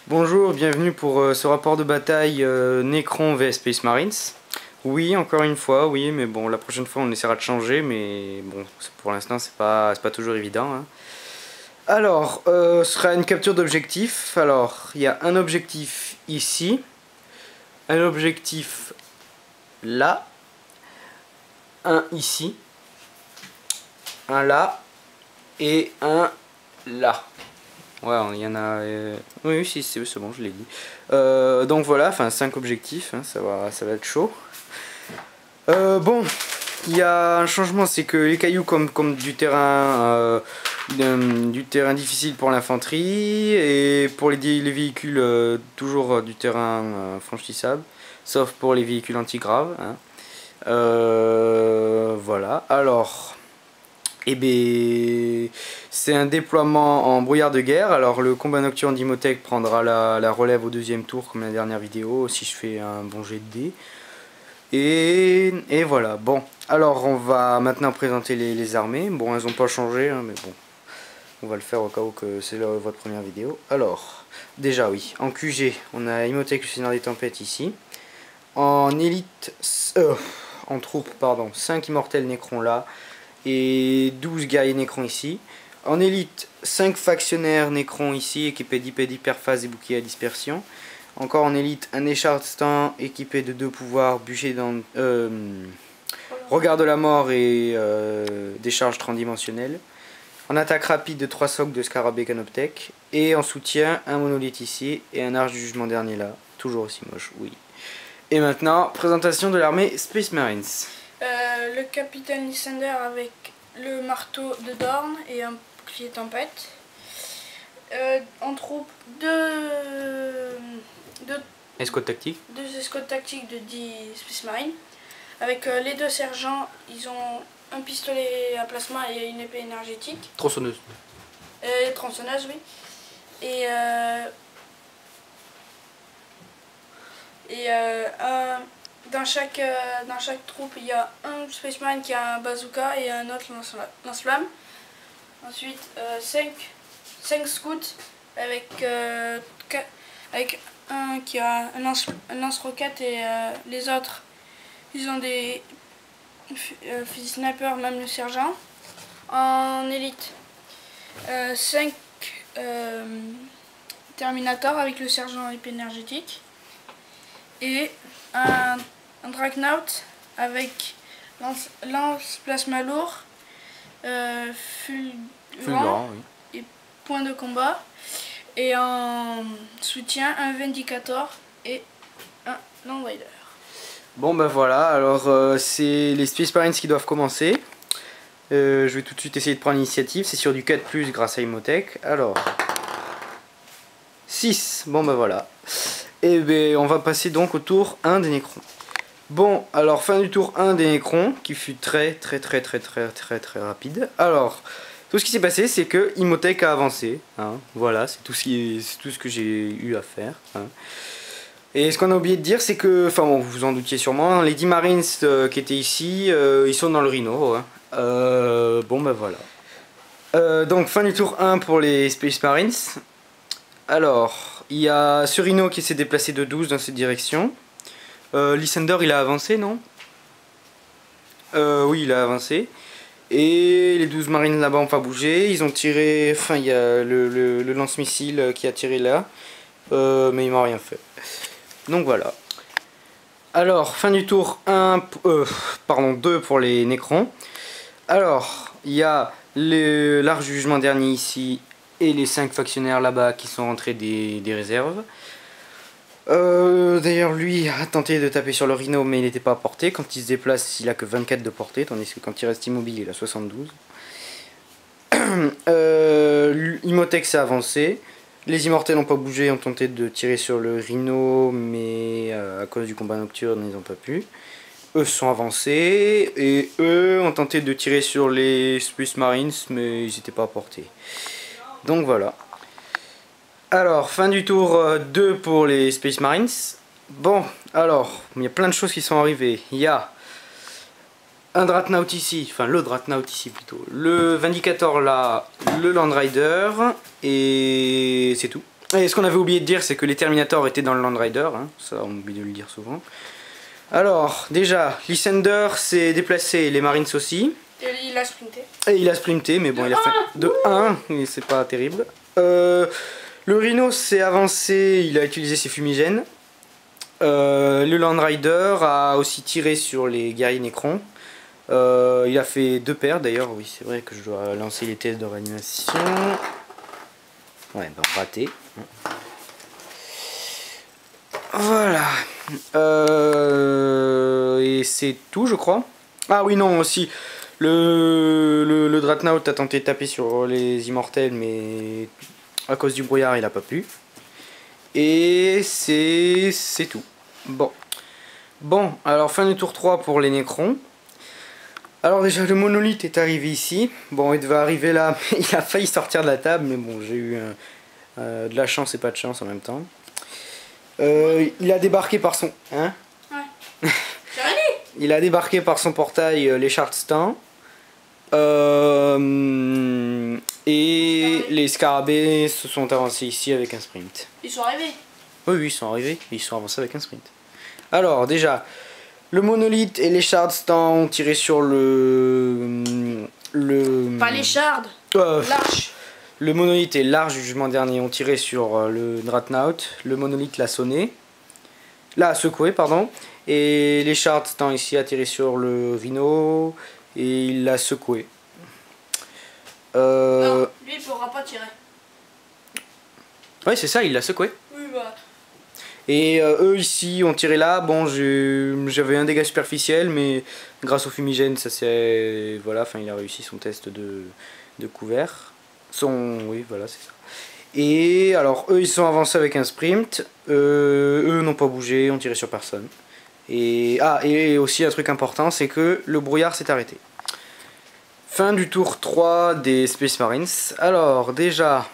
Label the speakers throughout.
Speaker 1: Bonjour, bienvenue pour ce rapport de bataille Necron vs Space Marines. Oui, encore une fois, oui, mais bon, la prochaine fois on essaiera de changer, mais bon, pour l'instant c'est pas toujours évident. Hein. Alors, ce sera une capture d'objectif. Alors, il y a un objectif ici, un objectif là, un ici, un là et un là. Ouais, il y en a... Oui, si, c'est bon, je l'ai dit. Donc voilà, enfin 5 objectifs, hein, ça va être chaud. Bon, il y a un changement, c'est que les cailloux comme du terrain difficile pour l'infanterie et pour les véhicules toujours du terrain franchissable, sauf pour les véhicules antigraves. Hein. Voilà, alors... Eh bien, c'est un déploiement en brouillard de guerre. Alors le combat nocturne d'Imotech prendra la relève au deuxième tour comme la dernière vidéo, si je fais un bon jet de dés. Et voilà, bon. Alors on va maintenant présenter les armées. Bon, elles n'ont pas changé, hein, mais bon. On va le faire au cas où que c'est votre première vidéo. Alors, déjà oui, en QG, on a Imotech le Seigneur des Tempêtes ici. En élite, en troupe, pardon, 5 immortels Necrons là. Et 12 guerriers Necrons ici. En élite, 5 factionnaires Necrons ici, équipés d'épées d'hyperphase et boucliers à dispersion. Encore en élite, un échartan équipé de 2 pouvoirs, bûcher dans regard de la mort et des charges transdimensionnelles. En attaque rapide, de 3 socs de scarabée canoptech. Et en soutien, un monolithe ici et un arche du jugement dernier là. Toujours aussi moche, oui. Et maintenant, présentation de l'armée Space Marines.
Speaker 2: Le capitaine Lysander avec le marteau de Dorn et un bouclier tempête. En troupe, deux
Speaker 1: escouade tactique.
Speaker 2: 2 escouades tactiques de 10 Space Marines. Avec les 2 sergents, ils ont un pistolet à plasma et une épée énergétique.
Speaker 1: Tronçonneuse.
Speaker 2: Tronçonneuse, oui. Et dans chaque troupe, il y a un Space Marine qui a un bazooka et un autre lance-flamme. Ensuite, 5 scouts avec un qui a un lance-roquette et les autres, ils ont des fusils sniper, même le sergent. En élite, 5 Terminator avec le sergent épée énergétique. Et un Dreadnought avec lance plasma lourd, fulgurant oui. Et point de combat. Et en soutien, un Vindicator et un Landrider.
Speaker 1: Bon ben voilà, alors c'est les Space Marines qui doivent commencer. Je vais tout de suite essayer de prendre l'initiative, c'est sur du 4+, grâce à Imotech. Alors, 6, bon ben voilà. Et ben on va passer donc au tour 1 des Necrons. Bon, alors fin du tour 1 des Necrons, qui fut très rapide. Alors, tout ce qui s'est passé, c'est que Imotech a avancé. Hein, voilà, c'est tout ce que j'ai eu à faire. Hein. Et ce qu'on a oublié de dire, c'est que, enfin bon, vous vous en doutiez sûrement, les 10 Marines qui étaient ici, ils sont dans le Rhino. Hein. Bon ben voilà. Donc fin du tour 1 pour les Space Marines. Alors, il y a ce Rhino qui s'est déplacé de 12 dans cette direction. Lysander il a avancé, non? Oui, il a avancé. Et les 12 marines là-bas ont pas bougé. Ils ont tiré. Enfin, il y a le lance-missile qui a tiré là. Mais il m'a rien fait. Donc voilà. Alors, fin du tour 2 pour les Necrons. Alors, il y a l'arche du jugement dernier ici. Et les 5 factionnaires là-bas qui sont rentrés des réserves. D'ailleurs lui a tenté de taper sur le Rhino mais il n'était pas à portée. Quand il se déplace il a que 24 de portée, tandis que quand il reste immobile il a 72. Imotech s'est avancé. Les immortels n'ont pas bougé, ont tenté de tirer sur le Rhino mais à cause du combat nocturne ils n'ont pas pu. Eux sont avancés et eux ont tenté de tirer sur les Space Marines mais ils n'étaient pas à portée. Donc voilà. Alors, fin du tour 2 pour les Space Marines. Bon, alors, il y a plein de choses qui sont arrivées. Il y a un Dreadnought ici, enfin le Dreadnought ici plutôt. Le Vindicator là, le Landrider, et c'est tout. Et ce qu'on avait oublié de dire, c'est que les Terminators étaient dans le Land Rider, hein. Ça on oublie de le dire souvent. Alors, déjà, Lysander s'est déplacé, les Marines aussi.
Speaker 2: Et il a sprinté.
Speaker 1: Et il a sprinté, mais bon, il a fait de 1, et c'est pas terrible. Le Rhino s'est avancé, il a utilisé ses fumigènes. Le Land Rider a aussi tiré sur les guerriers Necrons. Il a fait 2 paires d'ailleurs, oui, c'est vrai que je dois lancer les tests de réanimation. Ouais, ben raté. Voilà. Et c'est tout, je crois. Ah oui, non, aussi. Le Dreadnought a tenté de taper sur les immortels, mais à cause du brouillard, il a pas pu. Et c'est tout. Bon. Bon, alors fin du tour 3 pour les Necrons. Alors déjà, le monolithe est arrivé ici. Bon, il devait arriver là, mais il a failli sortir de la table, mais bon, j'ai eu de la chance et pas de chance en même temps. Il a débarqué par son... Hein?
Speaker 2: Ouais.
Speaker 1: Il a débarqué par son portail, les Shardstans. Et les scarabées se sont avancés ici avec un sprint.
Speaker 2: Ils sont arrivés.
Speaker 1: Oui, ils sont arrivés. Ils sont avancés avec un sprint. Alors, déjà, le monolithe et les Shardstans ont tiré sur
Speaker 2: Pas les shards. L'arche.
Speaker 1: Le monolithe et l'arche du jugement dernier ont tiré sur le Dreadnought. Le monolithe l'a sonné. L'a secoué, pardon. Et les Shardstans ici a tiré sur le Rhino. Et il l'a secoué.
Speaker 2: Non, lui il pourra pas tirer.
Speaker 1: Ouais, c'est ça, il l'a secoué.
Speaker 2: Oui, bah.
Speaker 1: Et eux ici ont tiré là. Bon, j'avais un dégât superficiel, mais grâce au fumigène, ça c'est. Voilà, enfin, il a réussi son test de couvert. Oui, voilà, c'est ça. Et alors, eux ils sont avancés avec un sprint. Eux n'ont pas bougé, ont tiré sur personne. Et aussi un truc important, c'est que le brouillard s'est arrêté. Fin du tour 3 des Space Marines. Alors déjà,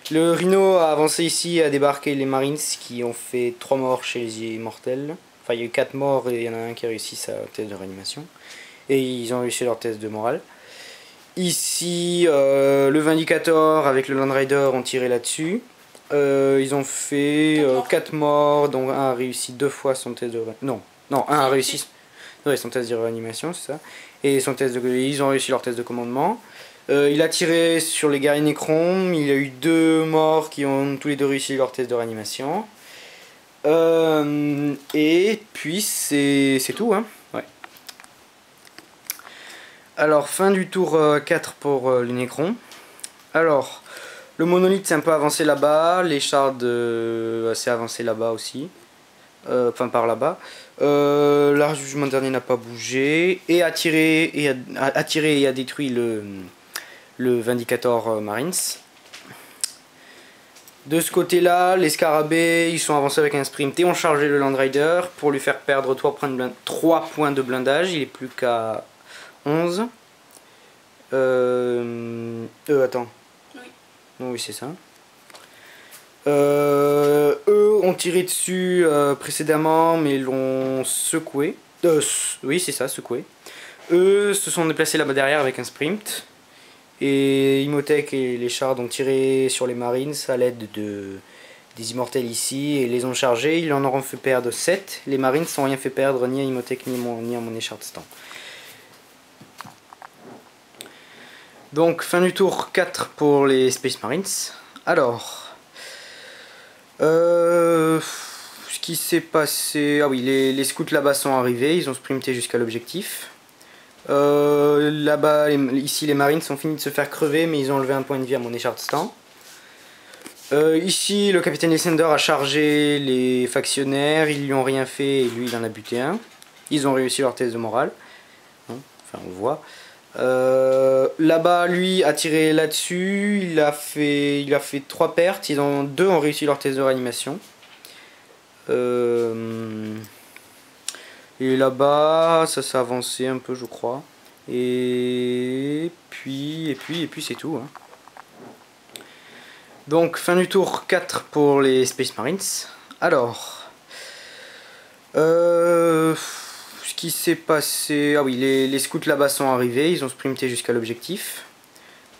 Speaker 1: le Rhino a avancé ici, a débarqué les Marines qui ont fait 3 morts chez les Immortels. Enfin, il y a eu 4 morts et il y en a un qui a réussi sa test de réanimation. Et ils ont réussi leur test de morale. Ici, le Vindicator avec le Land Rider ont tiré là-dessus. Ils ont fait 4 morts, dont un a réussi 2 fois son test de réanimation. Non, un a réussi son test de réanimation, c'est ça. Et ils ont réussi leur test de commandement. Il a tiré sur les guerriers Necrons. Il y a eu 2 morts qui ont tous les deux réussi leur test de réanimation. Et puis c'est tout, hein. Ouais. Alors, fin du tour 4 pour les Necrons. Alors, le monolithe s'est un peu avancé là-bas. Les shards s'est avancé là-bas aussi. Enfin, par là-bas. L'arche du jugement dernier n'a pas bougé. Et a tiré et a détruit le Vindicator Marines. De ce côté-là, les scarabées, ils sont avancés avec un sprint et ont chargé le Land Rider pour lui faire perdre 3 points de blindage. Il est plus qu'à 11. Attends.
Speaker 2: Oui.
Speaker 1: Oui, c'est ça. Eux ont tiré dessus précédemment, mais l'ont secoué. Oui, c'est ça, secoué. Eux se sont déplacés là-bas derrière avec un sprint. Et Imhotep et les Shards ont tiré sur les Marines à l'aide des Immortels ici et les ont chargés. Ils en auront fait perdre 7. Les Marines n'ont rien fait perdre ni à Imhotep ni à mon Shardstan. Donc fin du tour 4 pour les Space Marines. Alors, ce qui s'est passé... Ah oui, les scouts là-bas sont arrivés, ils ont sprinté jusqu'à l'objectif. Là-bas, ici les Marines ont fini de se faire crever, mais ils ont enlevé un point de vie à mon Shardstan. Ici, le capitaine Lysander a chargé les factionnaires, ils lui ont rien fait et lui il en a buté un. Ils ont réussi leur test de morale. Enfin, on voit. Là-bas, lui a tiré là-dessus, il a fait 3 pertes, 2 ont réussi leur test de réanimation. Et là-bas, ça s'est avancé un peu, je crois. Et puis c'est tout. Hein. Donc, fin du tour 4 pour les Space Marines. Alors, ce qui s'est passé... Ah oui, les scouts là-bas sont arrivés, ils ont sprinté jusqu'à l'objectif.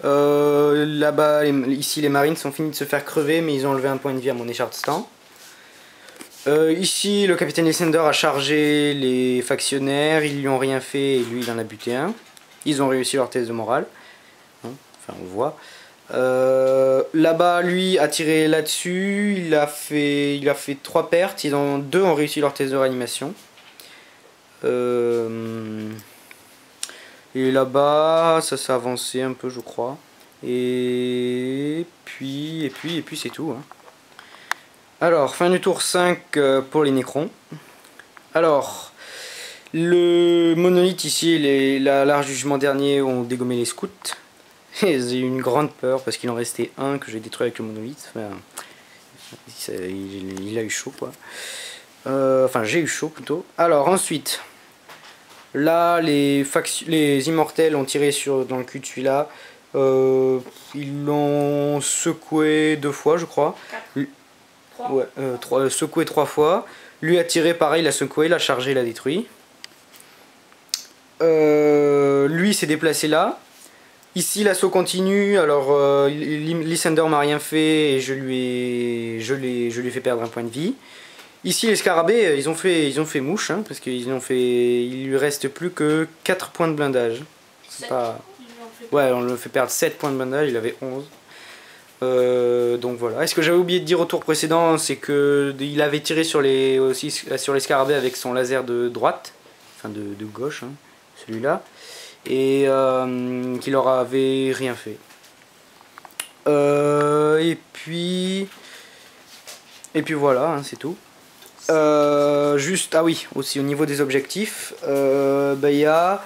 Speaker 1: Là-bas, ici les Marines ont fini de se faire crever, mais ils ont enlevé un point de vie à mon Échardstan. Ici, le capitaine Lysander a chargé les factionnaires, ils lui ont rien fait et lui il en a buté un. Ils ont réussi leur test de morale. Hein, enfin, on le voit. Là-bas, lui a tiré là-dessus, il a fait 3 pertes, 2 ont réussi leur test de réanimation. Et là-bas, ça s'est avancé un peu, je crois. Et puis c'est tout. Hein. Alors, fin du tour 5 pour les Nécrons. Alors, le monolithe ici, l'Arche du Jugement dernier ont dégommé les scouts. J'ai eu une grande peur parce qu'il en restait un que j'ai détruit avec le monolithe. Enfin, il a eu chaud quoi. Enfin, j'ai eu chaud plutôt. Alors, ensuite, là, les immortels ont tiré dans le cul de celui-là. Ils l'ont secoué 2 fois, je crois.
Speaker 2: 3.
Speaker 1: Ouais, secoué 3 fois. Lui a tiré pareil, il a secoué, il a chargé, il a détruit. Lui s'est déplacé là. Ici l'assaut continue, alors Lysander m'a rien fait et je lui ai fait perdre un point de vie. Ici les scarabées ils ont fait mouche hein, parce il lui reste plus que 4 points de blindage. C'est pas... Ouais, on le fait perdre 7 points de blindage, il avait 11. Donc voilà. Et ce que j'avais oublié de dire au tour précédent, c'est que il avait tiré sur les scarabées avec son laser de droite, enfin de gauche, hein, celui-là, et qu'il leur avait rien fait. Et puis voilà, hein, c'est tout. Juste, ah oui, aussi au niveau des objectifs, il y a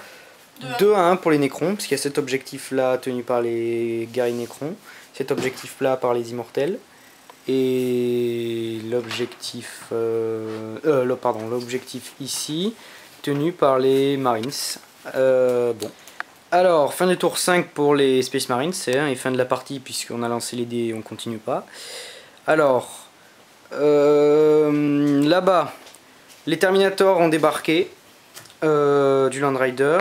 Speaker 1: 2 à 1 pour les Nécrons, parce qu'il y a cet objectif là tenu par les guerriers Nécrons, cet objectif là par les immortels, et l'objectif l'objectif ici tenu par les Marines. Bon. Alors, fin du tour 5 pour les Space Marines, et fin de la partie puisqu'on a lancé les dés et on continue pas. Alors, là-bas, les Terminators ont débarqué du Land Rider.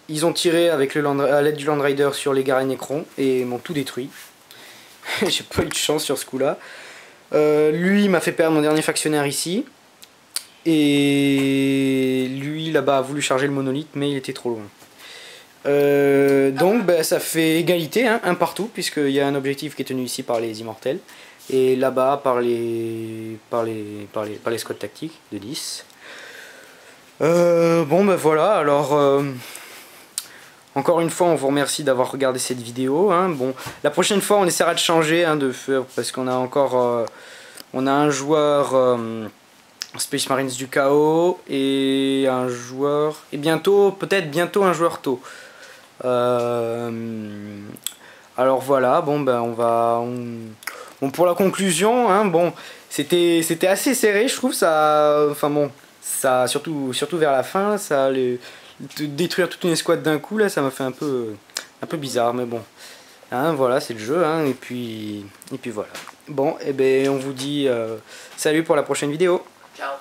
Speaker 1: Ils ont tiré à l'aide du Land Rider sur les Garé Nécrons et m'ont tout détruit. J'ai pas eu de chance sur ce coup là. Lui m'a fait perdre mon dernier factionnaire ici. Et lui là-bas a voulu charger le monolithe mais il était trop loin. Donc ça fait égalité, hein, un partout, puisqu'il y a un objectif qui est tenu ici par les immortels. Et là-bas par les squads tactiques de 10. Bon voilà, alors encore une fois on vous remercie d'avoir regardé cette vidéo, hein. Bon, la prochaine fois on essaiera de changer, hein, parce qu'on a encore on a un joueur Space Marines du chaos et un joueur, et peut-être bientôt un joueur taux. Alors voilà, bon bon, pour la conclusion, hein, bon, c'était assez serré, je trouve ça. Enfin bon, ça surtout vers la fin, ça détruire toute une escouade d'un coup là, ça m'a fait un peu bizarre, mais bon, hein, voilà, c'est le jeu, hein, et puis voilà. Bon, et ben on vous dit salut pour la prochaine vidéo.
Speaker 2: Ciao.